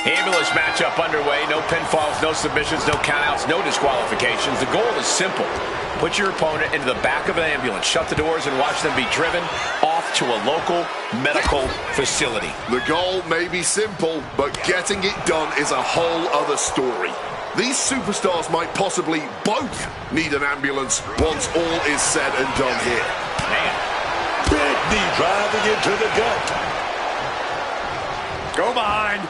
Ambulance matchup underway. No pinfalls, no submissions, no countouts, no disqualifications. The goal is simple. Put your opponent into the back of an ambulance, shut the doors, and watch them be driven off to a local medical facility. The goal may be simple, but getting it done is a whole other story. These superstars might possibly both need an ambulance once all is said and done here. Man. Big knee driving into the gut. Go behind.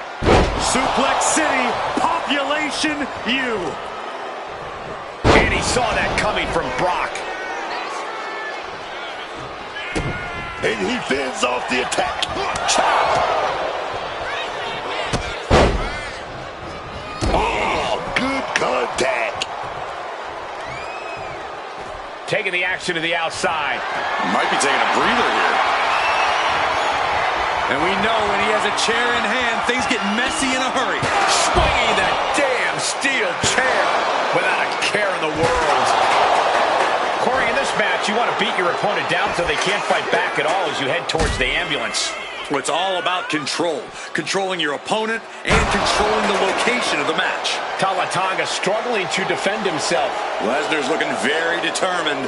Suplex City, population U. And he saw that coming from Brock. And he fends off the attack. Chop! Oh, good contact. Taking the action to the outside. Might be taking a breather here. And we know when he has a chair in hand, things get messy in a hurry. Swinging that damn steel chair without a care in the world. Corey, in this match, you want to beat your opponent down so they can't fight back at all as you head towards the ambulance. It's all about control. Controlling your opponent and controlling the location of the match. Tama Tonga struggling to defend himself. Lesnar's looking very determined.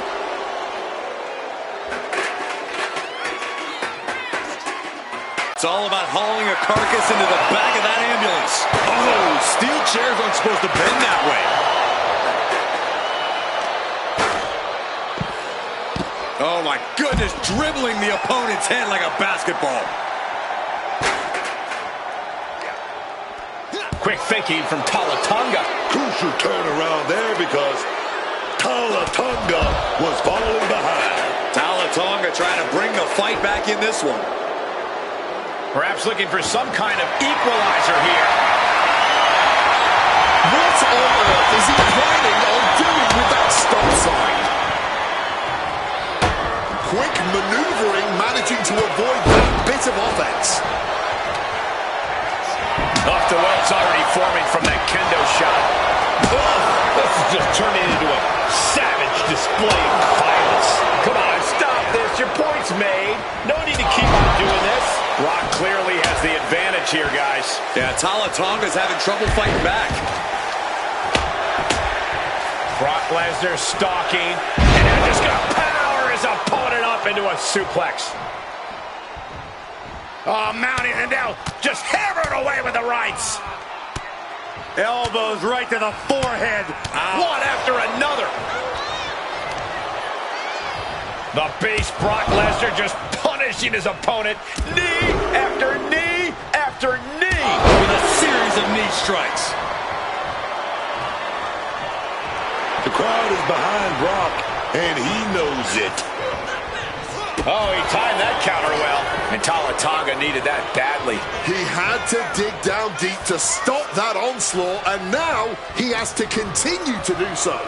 It's all about hauling a carcass into the back of that ambulance. Oh, steel chairs aren't supposed to bend that way. Oh my goodness, dribbling the opponent's head like a basketball. Quick thinking from Tama Tonga. Crucial turnaround there because Tama Tonga was falling behind. Tama Tonga trying to bring the fight back in this one. Perhaps looking for some kind of equalizer here. What on earth is he planning on doing with that stop sign? Quick maneuvering, managing to avoid that bit of offense. Off the welts already forming from that kendo shot. Oh, this is just turning into a savage display of violence. Come on, stop this. Your point's made. No need to keep on doing this. Brock clearly has the advantage here, guys. Yeah, Tama Tonga's having trouble fighting back. Brock Lesnar stalking, and they're just going to power his opponent up into a suplex. Oh, mounting and now just hammered away with the rights. Elbows right to the forehead. One after another. The beast Brock Lesnar just punishing his opponent. Knee after knee after knee. With a series of knee strikes. The crowd is behind Brock, and he knows it. Oh, he timed that counter well. And Tama Tonga needed that badly. He had to dig down deep to stop that onslaught, and now he has to continue to do so.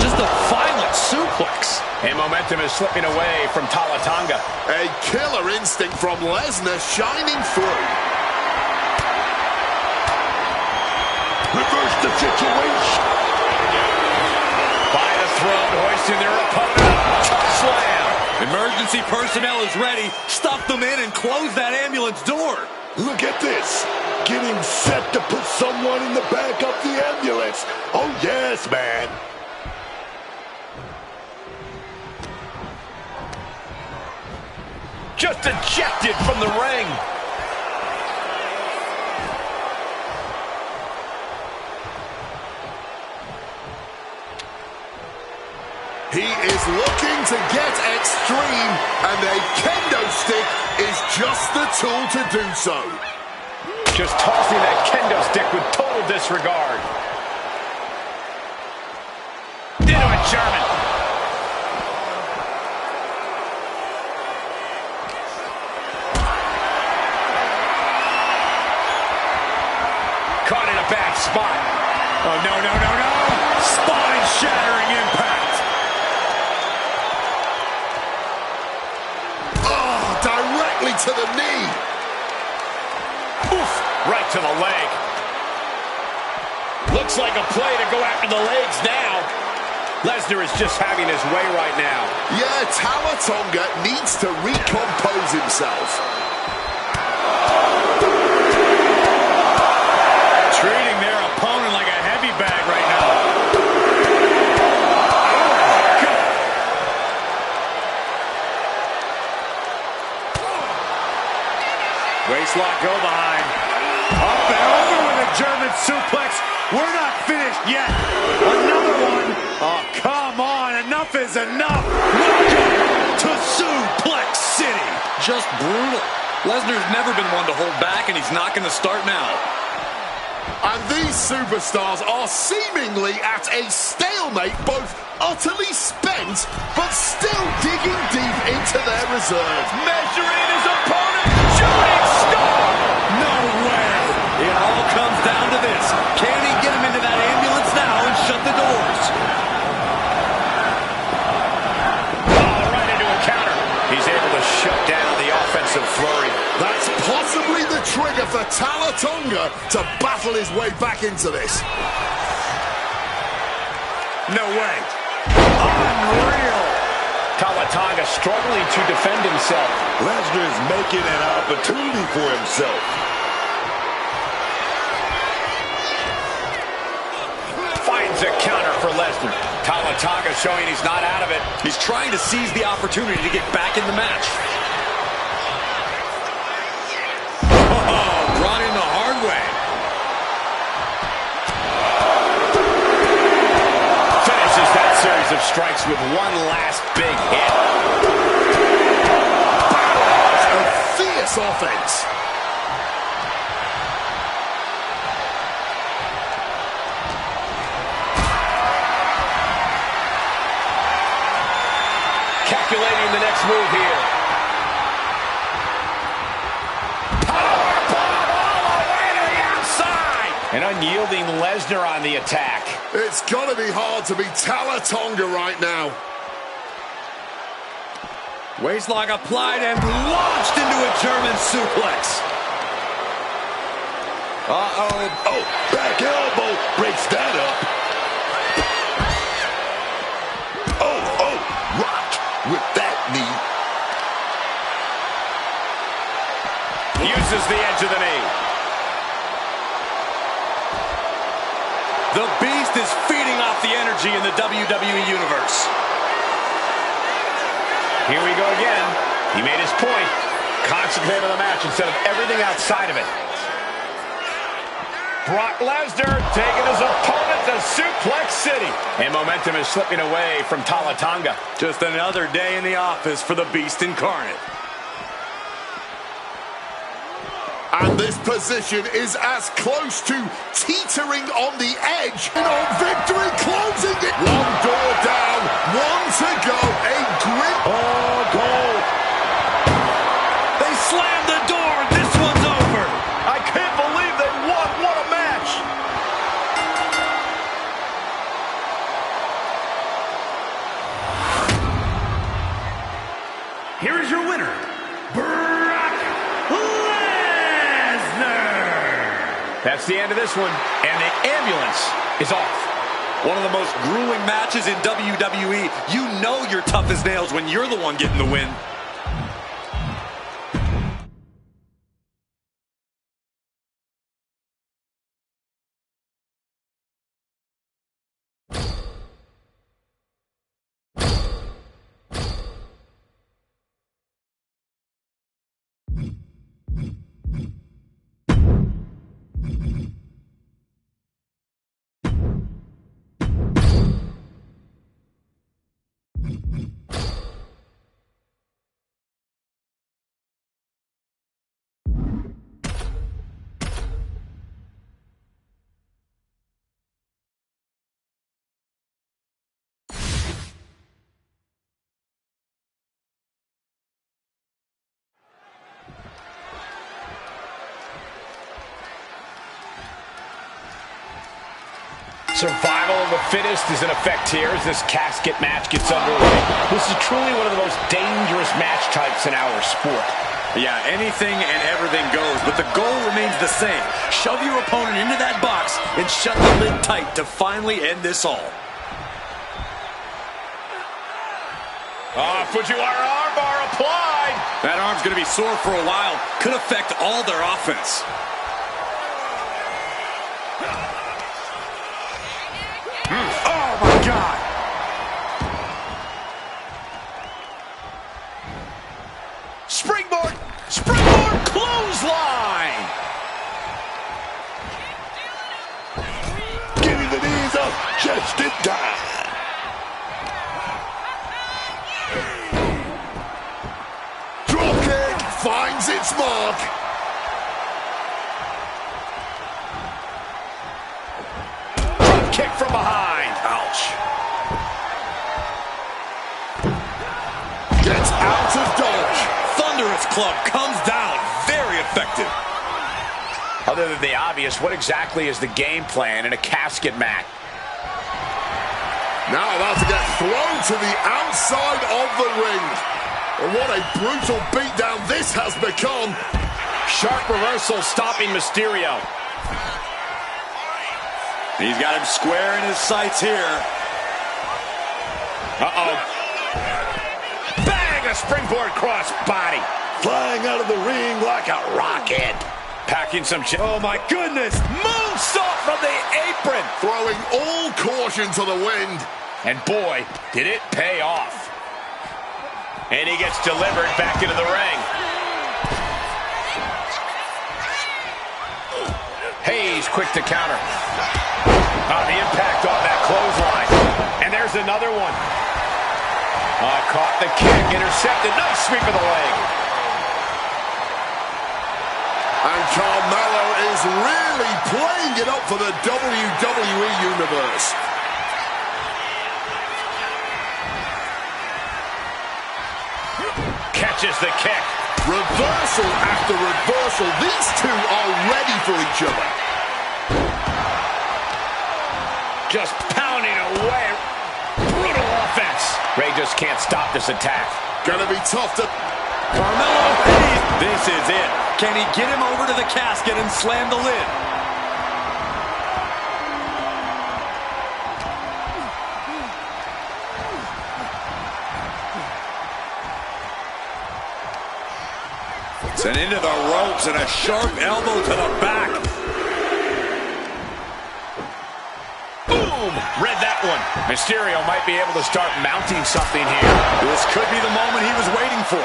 Just a violent suplex. And momentum is slipping away from Tama Tonga. A killer instinct from Lesnar shining through. Reverse the situation. By the throat, hoisting their opponent up. Tough slam. Emergency personnel is ready. Stop them in and close that ambulance door. Look at this. Getting set to put someone in the back of the ambulance. Oh, yes, man. Just ejected from the ring. He is looking to get extreme, and a kendo stick is just the tool to do so. Just tossing that kendo stick with total disregard. Into a German. Caught in a bad spot. Oh, no, no, no, no. Spine-shattering impact. Directly to the knee. Oof, right to the leg. Looks like a play to go after the legs now. Lesnar is just having his way right now. Yeah, Tama Tonga needs to recompose himself. go behind. Up and over with a German suplex. We're not finished yet. Another one. Oh, come on. Enough is enough. Welcome to Suplex City. Just brutal. Lesnar's never been one to hold back, and he's not going to start now. And these superstars are seemingly at a stalemate, both utterly spent, but still digging deep into their reserves. Measuring his opponent. Shooting star. No way. It all comes down to this. Can he get him into that ambulance now and shut the doors? Oh, right into a counter. He's able to shut down the offensive flurry. That's possibly the trigger for Talatonga to battle his way back into this. No way. Unreal. Talatonga struggling to defend himself. Lesnar is making an opportunity for himself. Finds a counter for Lesnar. Talatonga showing he's not out of it. He's trying to seize the opportunity to get back in the match. Oh, brought in the hard way. Finishes that series of strikes with one last big hit. A fierce offense. Calculating the next move here. Powerbomb all the way to the outside. An unyielding Lesnar on the attack. It's got to be hard to be Talatonga right now. Waistlock applied and launched into a German suplex. Uh-oh. Oh, back elbow breaks that up. Oh, rocked with that knee. Uses the edge of the knee. The Beast is feeding off the energy in the WWE Universe. Here we go again. He made his point. Concentrate on the match instead of everything outside of it. Brock Lesnar taking his opponent to Suplex City. And momentum is slipping away from Talatonga. Just another day in the office for the Beast incarnate. And this position is as close to teetering on the edge and on victory, closing it. One door down, one to go. A grip. Oh, goal. They slammed the door. This one's over. I can't believe they won. What a match. Here is your winner, Brock Lesnar. That's the end of this one. And the ambulance is off. One of the most grueling matches in WWE. You know you're tough as nails when you're the one getting the win. Survival of the fittest is in effect here as this casket match gets underway. This is truly one of the most dangerous match types in our sport. Yeah, anything and everything goes, but the goal remains the same. Shove your opponent into that box and shut the lid tight to finally end this all. Fujiwara armbar applied. That arm's going to be sore for a while. Could affect all their offense. Oh, my God. Springboard. Springboard clothesline. pushed it down. Drop kick finds its mark. Front kick from behind. Ouch. Gets out of dodge. Thunderous club comes down. Very effective. Other than the obvious, what exactly is the game plan in a casket match? Now about to get thrown to the outside of the ring. And what a brutal beatdown this has become. Sharp reversal stopping Mysterio. He's got him square in his sights here. Uh-oh. Bang! A springboard cross body. Flying out of the ring like a rocket. Packing some oh my goodness! Moonsault from the apron! Throwing all caution to the wind. And boy, did it pay off. And he gets delivered back into the ring. Hayes quick to counter. The impact on that clothesline. And there's another one. Caught the kick, intercepted. Nice sweep of the leg. And Carmelo is really playing it up for the WWE Universe. Catches the kick. Reversal after reversal. These two are ready for each other. Just pounding away. Brutal offense. Ray just can't stop this attack. Gonna be tough to... Carmelo Hayes. This is it. Can he get him over to the casket and slam the lid? Sent into the ropes and a sharp elbow to the back. Boom! Read that one. Mysterio might be able to start mounting something here. This could be the moment he was waiting for.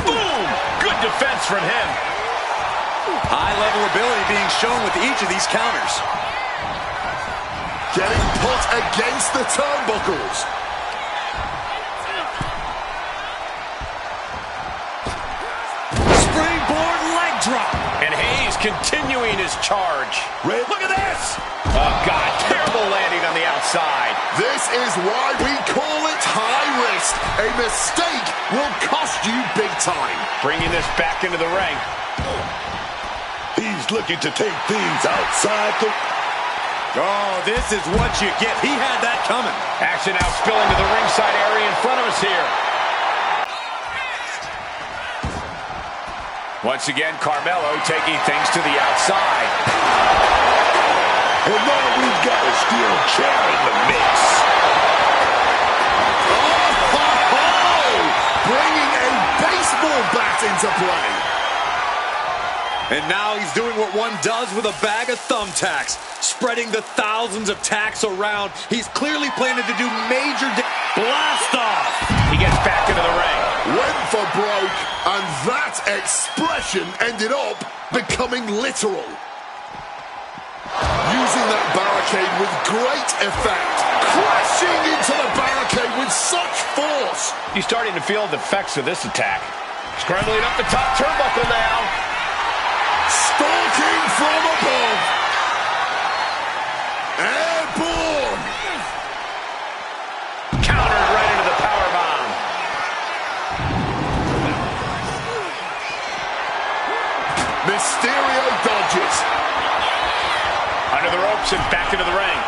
Boom! Good defense from him. High-level ability being shown with each of these counters. Getting put against the turnbuckles. Springboard leg drop. And Hayes continuing his charge. Look at this! Oh, God. Terrible landing on the outside. This is why we call it high risk. A mistake will cost you big time. Bringing this back into the ring. He's looking to take things outside the... Oh, this is what you get. He had that coming. Action now spilling to the ringside area in front of us here. Once again, Carmelo taking things to the outside. And now we've got a steel chair in the mix. Bringing a baseball bat into play. And now he's doing what one does with a bag of thumbtacks, spreading the thousands of tacks around. He's clearly planning to do major blast off. He gets back into the ring. Went for broke, and that expression ended up becoming literal. Using that barricade with great effect. Crashing into the barricade with such force. He's starting to feel the effects of this attack. Scrambling up the top turnbuckle now. Stalking from above. Airborne. Countered right into the powerbomb. Mysterio dodges. Under the ropes and back into the ring.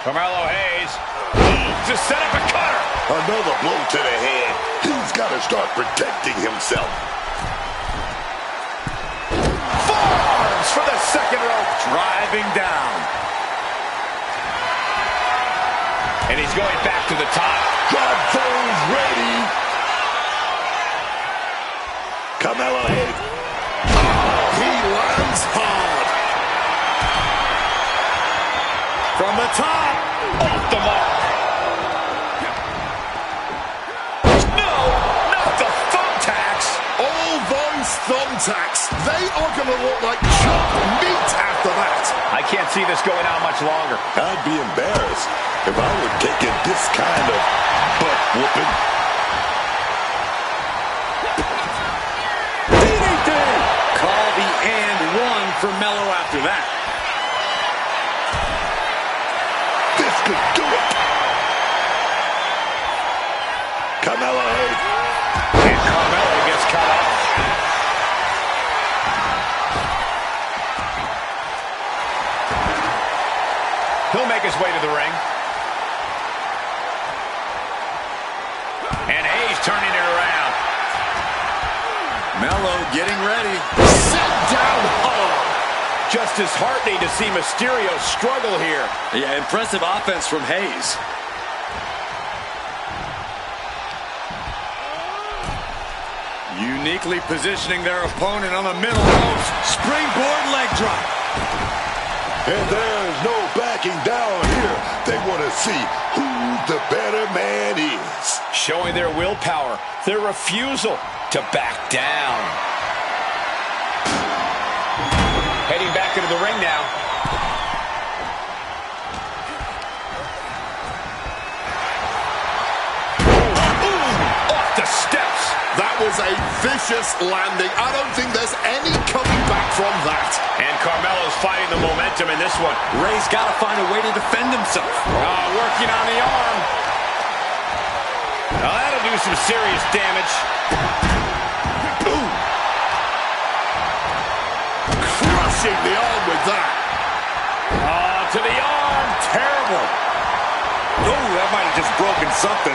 Carmelo Hayes to set up a cutter. Another blow to the head. He's got to start protecting himself. Forearms for the second rope. Driving down. And he's going back to the top. Got those ready. Carmelo Hayes. He lands hard. From the top. Off the mark. No. thumbtacks. They are going to look like chopped meat after that. I can't see this going on much longer. I'd be embarrassed if I were taking this kind of butt whooping. DDT! Call the and one for Mello after that. This could do it. Carmelo Hayes. And Carmelo gets cut off. He'll make his way to the ring. And Hayes turning it around. Mello getting ready. Set down hard. Just disheartening to see Mysterio struggle here. Yeah, impressive offense from Hayes. Uniquely positioning their opponent on the middle ropes. Springboard leg drop. And there's no backing down here. They want to see who the better man is. Showing their willpower, their refusal to back down. Heading back into the ring now. Ooh, off the steps. That was a vicious landing. I don't think there's any coming back from that. And Carmelo's fighting the momentum in this one. Ray's got to find a way to defend himself. Working on the arm. Now that'll do some serious damage. Ooh. Crushing the arm with that. To the arm. Terrible. Oh, that might have just broken something.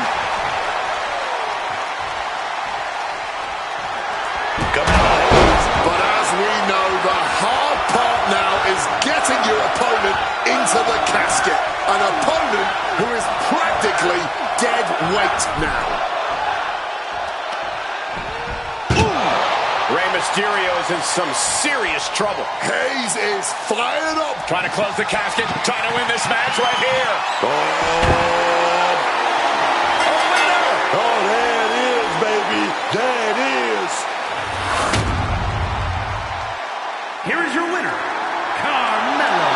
But as we know, the hard part now is getting your opponent into the casket. An opponent who is practically dead weight now. Rey Mysterio is in some serious trouble. Hayes is fired up. Trying to close the casket, trying to win this match right here. Oh, there it is, baby. There it is. Here is your winner, Carmelo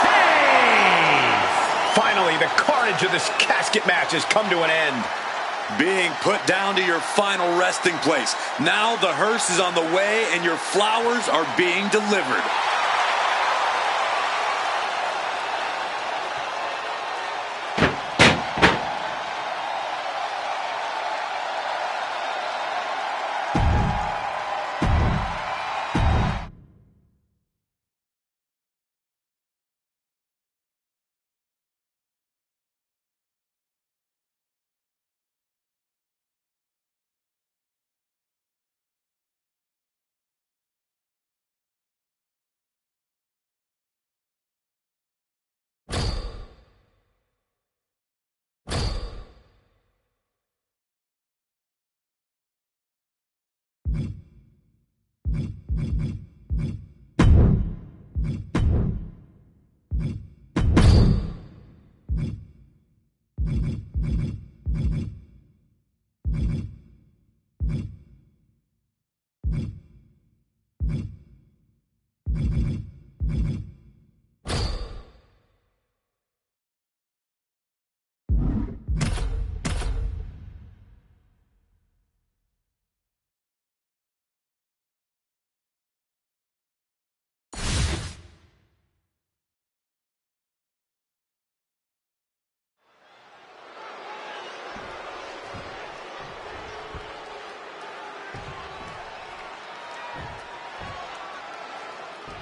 Hayes. Finally, the carnage of this casket match has come to an end. Being put down to your final resting place. Now the hearse is on the way and your flowers are being delivered.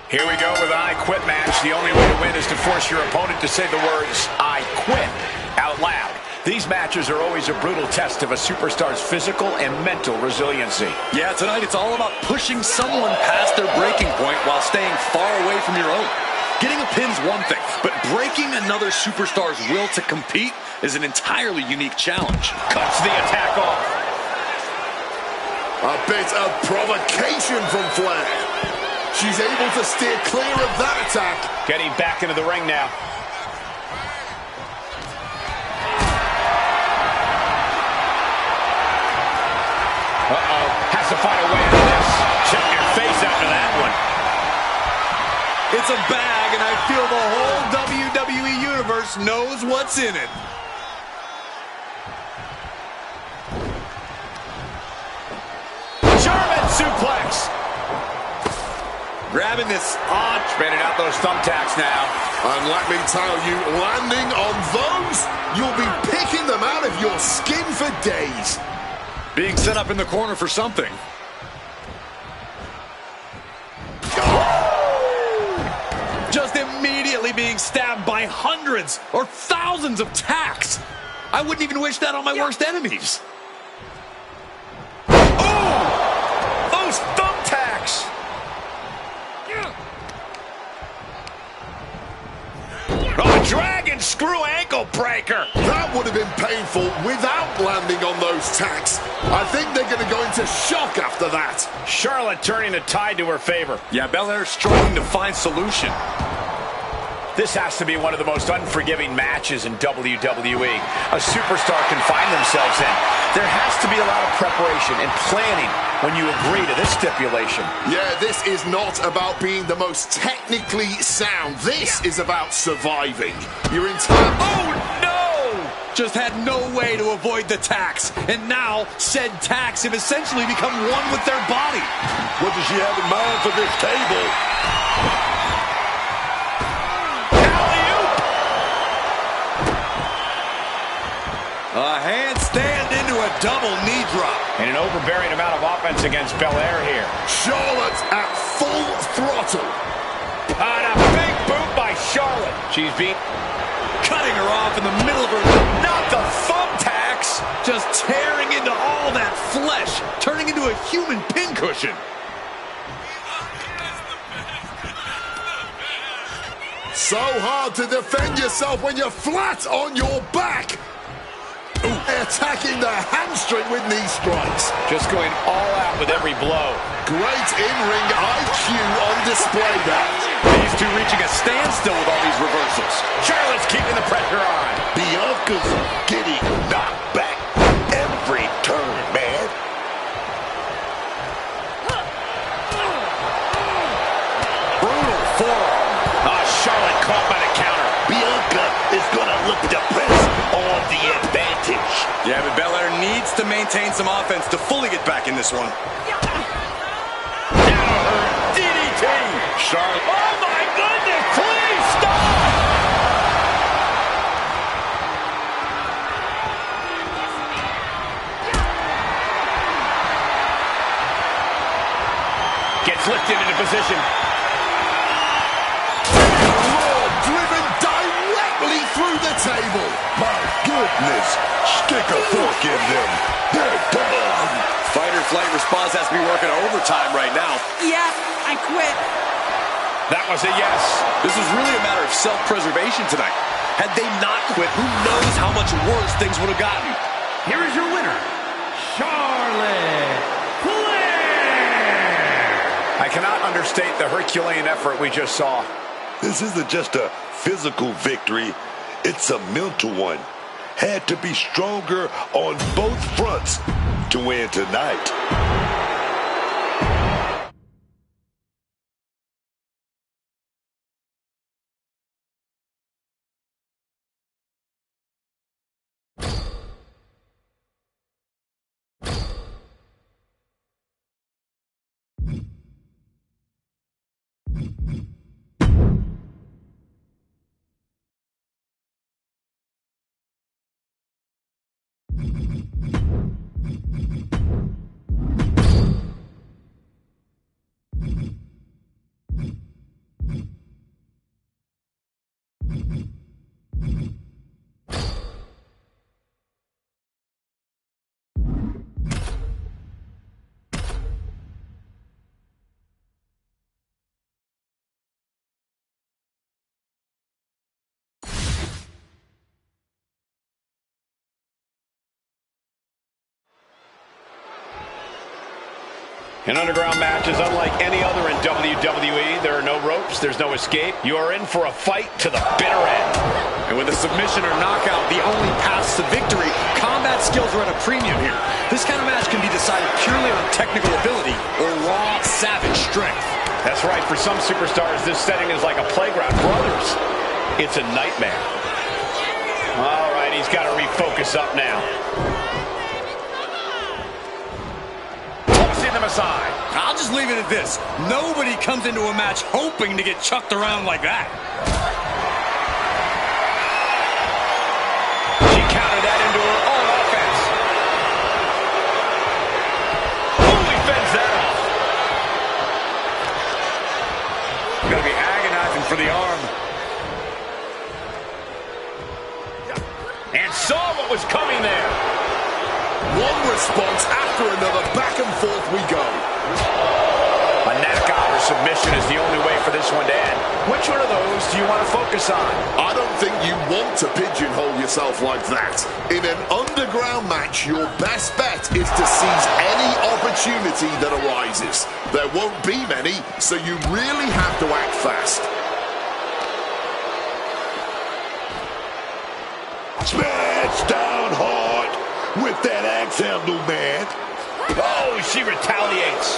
Here we go with an I Quit match. The only way to win is to force your opponent to say the words, I quit, out loud. These matches are always a brutal test of a superstar's physical and mental resiliency. Yeah, tonight it's all about pushing someone past their breaking point while staying far away from your own. Getting a pin's one thing, but breaking another superstar's will to compete is an entirely unique challenge. Cuts the attack off. A bit of provocation from Flair. She's able to steer clear of that attack. Getting back into the ring now. Uh-oh. Has to find a way out of this. Check It's a bag, and I feel the whole WWE Universe knows what's in it. German suplex. Grabbing this Spinning out those thumbtacks now. And let me tell you, landing on those, you'll be picking them out of your skin for days. being set up in the corner for something. Just immediately being stabbed by hundreds or thousands of tacks. I wouldn't even wish that on my worst enemies. Oh! Those thumbtacks! Oh, dragon screw ankle breaker! That would have been painful without landing on those tacks. I think they're going to go into shock after that. Charlotte turning the tide to her favor. Yeah, Belair's struggling to find solution. This has to be one of the most unforgiving matches in WWE. A superstar can find themselves in. There has to be a lot of preparation and planning when you agree to this stipulation. Yeah, this is not about being the most technically sound. This is about surviving. Your entire... Oh, no! Just had no way to avoid the tacks. And now, said tacks have essentially become one with their body. What does she have in mind for this table? A handstand into a double knee drop. And an overbearing amount of offense against Belair here. Charlotte at full throttle. And a big boot by Charlotte. She's being... Cutting her off in the middle of her... Not the thumbtacks! Just tearing into all that flesh. Turning into a human pincushion. So hard to defend yourself when you're flat on your back. Attacking the hamstring with knee strikes. Just going all out with every blow. Great in-ring IQ on display there. These two reaching a standstill with all these reversals. Charlotte's keeping the pressure on. Bianca's getting knocked back every turn, man. Brutal forearm. Charlotte caught by the counter. Bianca is going to look to press on the advantage. Yeah, but Belair needs to maintain some offense to fully get back in this one. Now her DDT. Charlotte. Oh my goodness, please stop! Gets lifted into position. Driven directly through the table. My goodness. Stick a fork in them. They're done. Fight or flight response has to be working overtime right now. Yeah, I quit. That was a yes. This is really a matter of self-preservation tonight. Had they not quit, who knows how much worse things would have gotten. Here is your winner, Charlotte Flair. I cannot understate the Herculean effort we just saw. This isn't just a physical victory. It's a mental one. Had to be stronger on both fronts to win tonight. An underground match is unlike any other in WWE. There are no ropes, there's no escape. You are in for a fight to the bitter end. And with a submission or knockout, the only paths to victory, combat skills are at a premium here. This kind of match can be decided purely on technical ability or raw, savage strength. That's right. For some superstars, this setting is like a playground. Brothers, it's a nightmare. All right, he's got to refocus up now. Tossing them aside. I'll just leave it at this. Nobody comes into a match hoping to get chucked around like that. She countered that into her own offense. Fully fends that off. Gonna be agonizing for the arm. And saw what was coming there. One response after another, back and forth we go. A knockout or submission is the only way for this one to end. Which one of those do you want to focus on? I don't think you want to pigeonhole yourself like that. In an underground match, your best bet is to seize any opportunity that arises. There won't be many, so you really have to act fast. Smash down hard with that axe handle, man. Oh, she retaliates.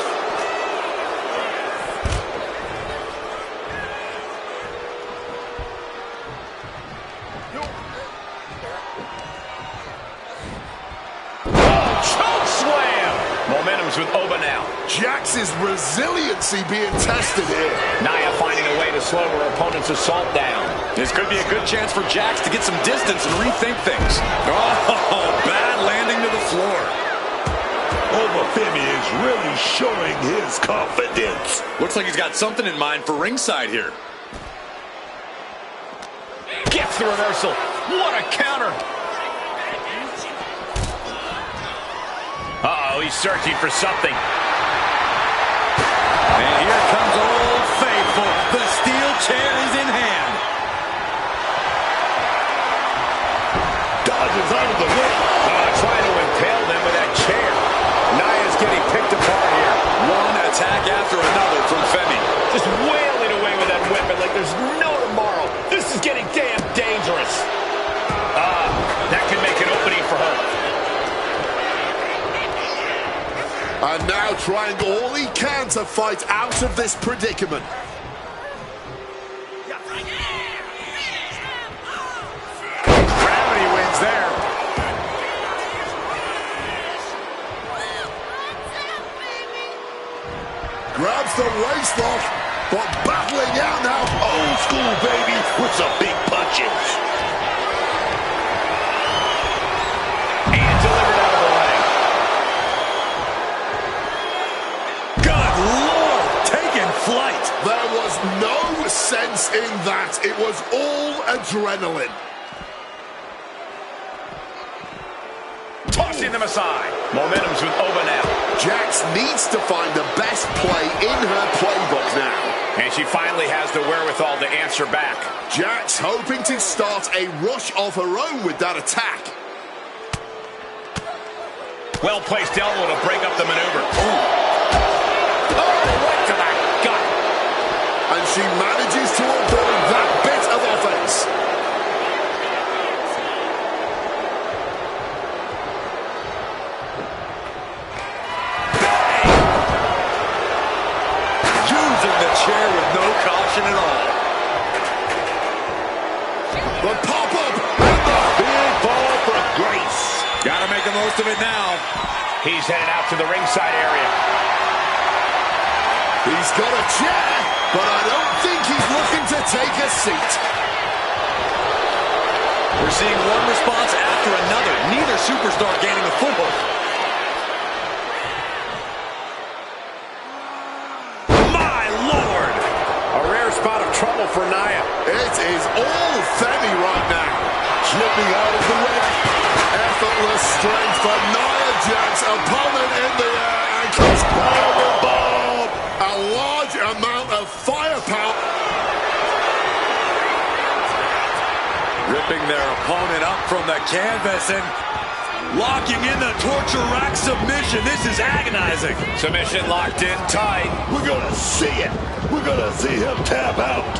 Oh, choke slam. Momentum's with Oba now. Jax's resiliency being tested here. Nia finding a way to slow her opponent's assault down. This could be a good chance for Jax to get some distance and rethink things. Oh, bad landing to the floor. Obafemi is really showing his confidence. Looks like he's got something in mind for ringside here. Gets the reversal. What a counter. Uh-oh, he's searching for something. And here comes Old Faithful. The steel chair is in hand. Dodges out of the way. Trying to impale them with that chair. Nia's getting picked apart here. One attack after another from Femi. Just wailing away with that weapon like there's no tomorrow. This is getting damn dangerous. That could make an opening for her. And now trying all he can to fight out of this predicament. Gravity wins there. Grabs the waistlock, but battling out now. Old school, baby, with some big punches. And delivered out of the ring. Good Lord, taking flight. There was no sense in that. It was all adrenaline. Tossing them aside. Momentum's with Oba now. Jax needs to find the best play in her playbook now. And she finally has the wherewithal to answer back. Jax hoping to start a rush of her own with that attack. Well-placed elbow to break up the maneuver. Ooh. Oh, right to the gut. And she manages to avoid that bit of offense. Chair with no caution at all. The pop-up and the Big ball for Grace. Gotta make the most of it now. He's headed out to the ringside area. He's got a chair, but I don't think he's looking to take a seat. We're seeing one response after another. Neither superstar gaining a foothold. Spot of trouble for Nia. It is all Femi right now. Slipping out of the way. Effortless strength for Nia Jax. Opponent in the air and keeps power bomb. A large amount of firepower. Ripping their opponent up from the canvas and locking in the torture rack submission. This is agonizing. Submission locked in tight. We're gonna see it. We're gonna see him tap out.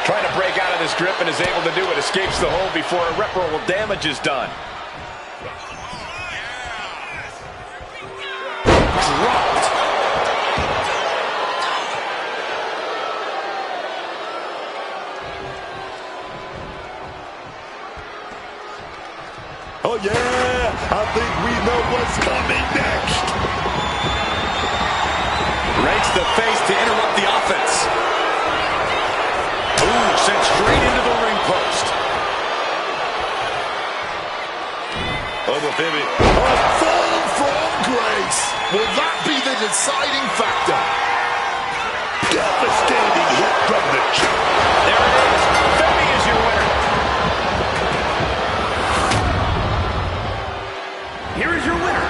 Trying to break out of this grip and is able to do it. Escapes the hold before irreparable damage is done. dropped. Oh, yeah, I think we know what's coming next. Rakes the face to interrupt the offense. Ooh, sent straight into the ring post. Over Femi. A fall from grace. Will that be the deciding factor? Devastating hit from the jump. There it is. Femi is your winner. Here is your winner.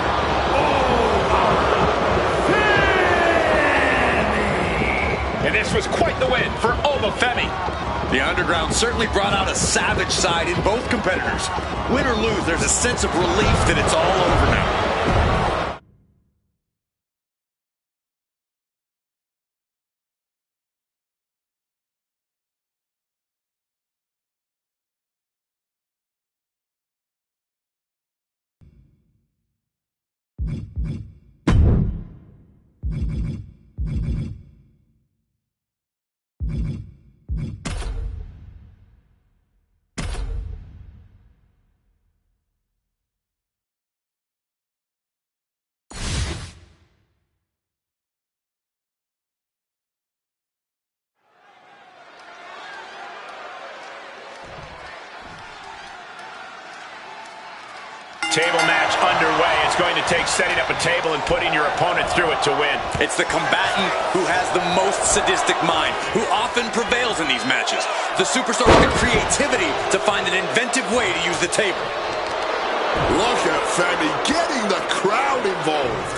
And this was quite the win for Femi. The Underground certainly brought out a savage side in both competitors. Win or lose, there's a sense of relief that it's all over now. Table match underway. It's going to take setting up a table and putting your opponent through it to win. It's the combatant who has the most sadistic mind, who often prevails in these matches. The superstar with the creativity to find an inventive way to use the table. Look at Femi getting the crowd involved.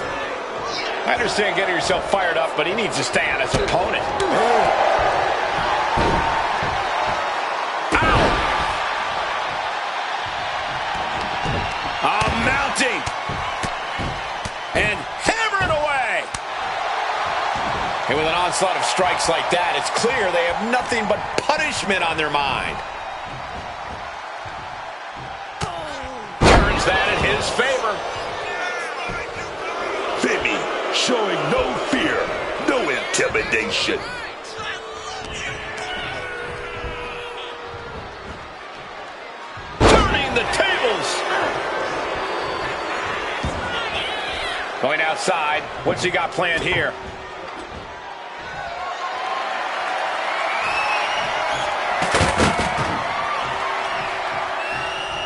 I understand getting yourself fired up, but he needs to stay on his opponent. Mounting and hammering away. And with an onslaught of strikes like that, it's clear they have nothing but punishment on their mind. Turns that in his favor. Femi showing no fear, no intimidation. Turning the tables. Going outside. What's he got planned here?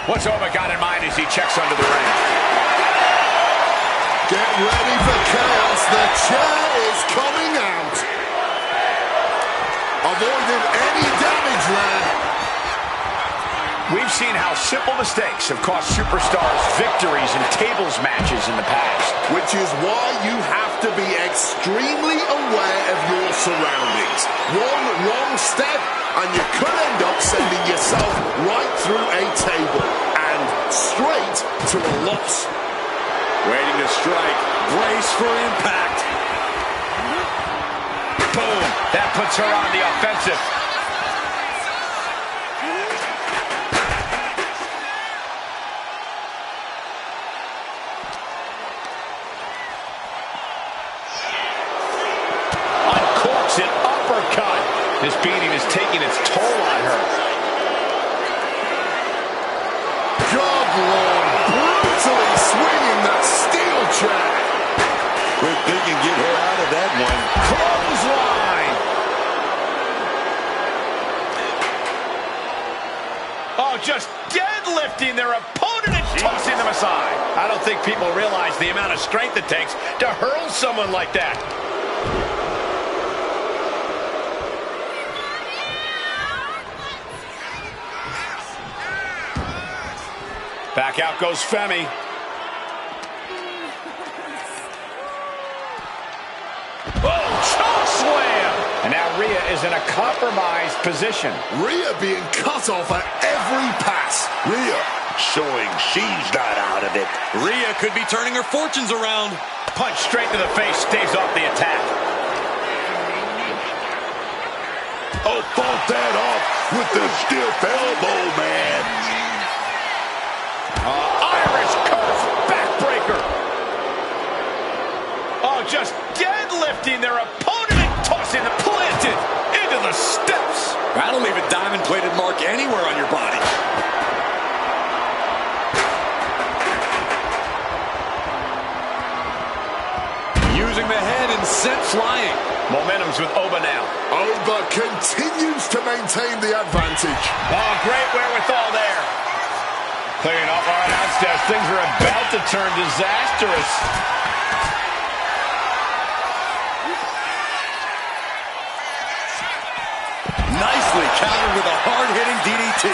What's Oma got in mind as he checks under the ring? Get ready for chaos. The chair is coming out. Avoiding any damage there. We've seen how simple mistakes have cost superstars victories in tables matches in the past. Which is why you have to be extremely aware of your surroundings. One wrong step and you could end up sending yourself right through a table and straight to a loss. Waiting to strike. Brace for impact. Boom. That puts her on the offensive. An uppercut. This beating is taking its toll on her. Good Lord, brutally swinging that steel chair. Quick they can get her out of that one. Clothesline. Oh, just deadlifting their opponent and tossing them aside. I don't think people realize the amount of strength it takes to hurl someone like that. Back out goes Femi. Oh, choke slam! And now Rhea is in a compromised position. Rhea being cut off at every pass. Rhea showing she's not out of it. Rhea could be turning her fortunes around. Punch straight to the face, staves off the attack. Oh, fought that off with the stiff elbow, man. Irish curse, backbreaker. Oh, just deadlifting their opponent and tossing the planted into the steps. That'll leave a diamond-plated mark anywhere on your body. Using the head and sent flying. Momentum's with Oba now. Oba continues to maintain the advantage. Oh, great wherewithal there. Clearing off our announce desk. Things are about to turn disastrous. Nicely countered with a hard-hitting DDT.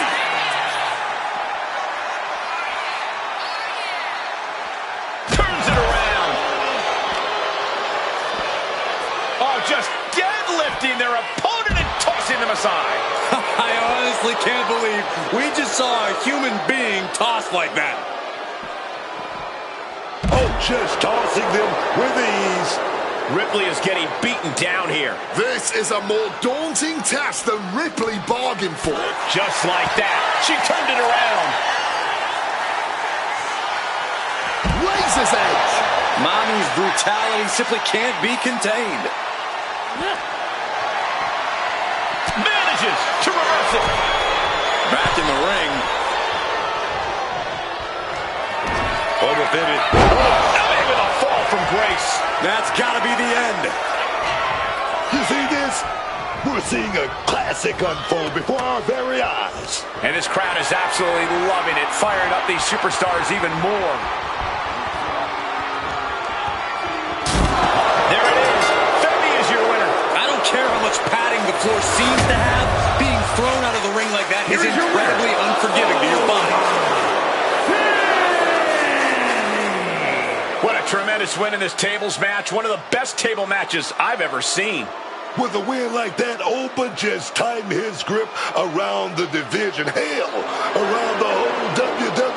Turns it around. Oh, just deadlifting their opponent and tossing them aside. I honestly can't believe we just saw a human being tossed like that. Oh, just tossing them with ease. Ripley is getting beaten down here. This is a more daunting task than Ripley bargained for. Just like that. She turned it around. Razor's edge. Mommy's brutality simply can't be contained. Manages to reverse it. Back in the ring. Over 50. With a fall from Grace. That's got to be the end. You see this? We're seeing a classic unfold before our very eyes. And this crowd is absolutely loving it, firing up these superstars even more. There it is. Femi is your winner. I don't care how much padding the floor seems to have. Being thrown out of the ring like that is incredibly unforgiving to your body. What a tremendous win in this tables match. One of the best table matches I've ever seen. With a win like that, Oba just tightened his grip around the division. Hell, around the whole WWE.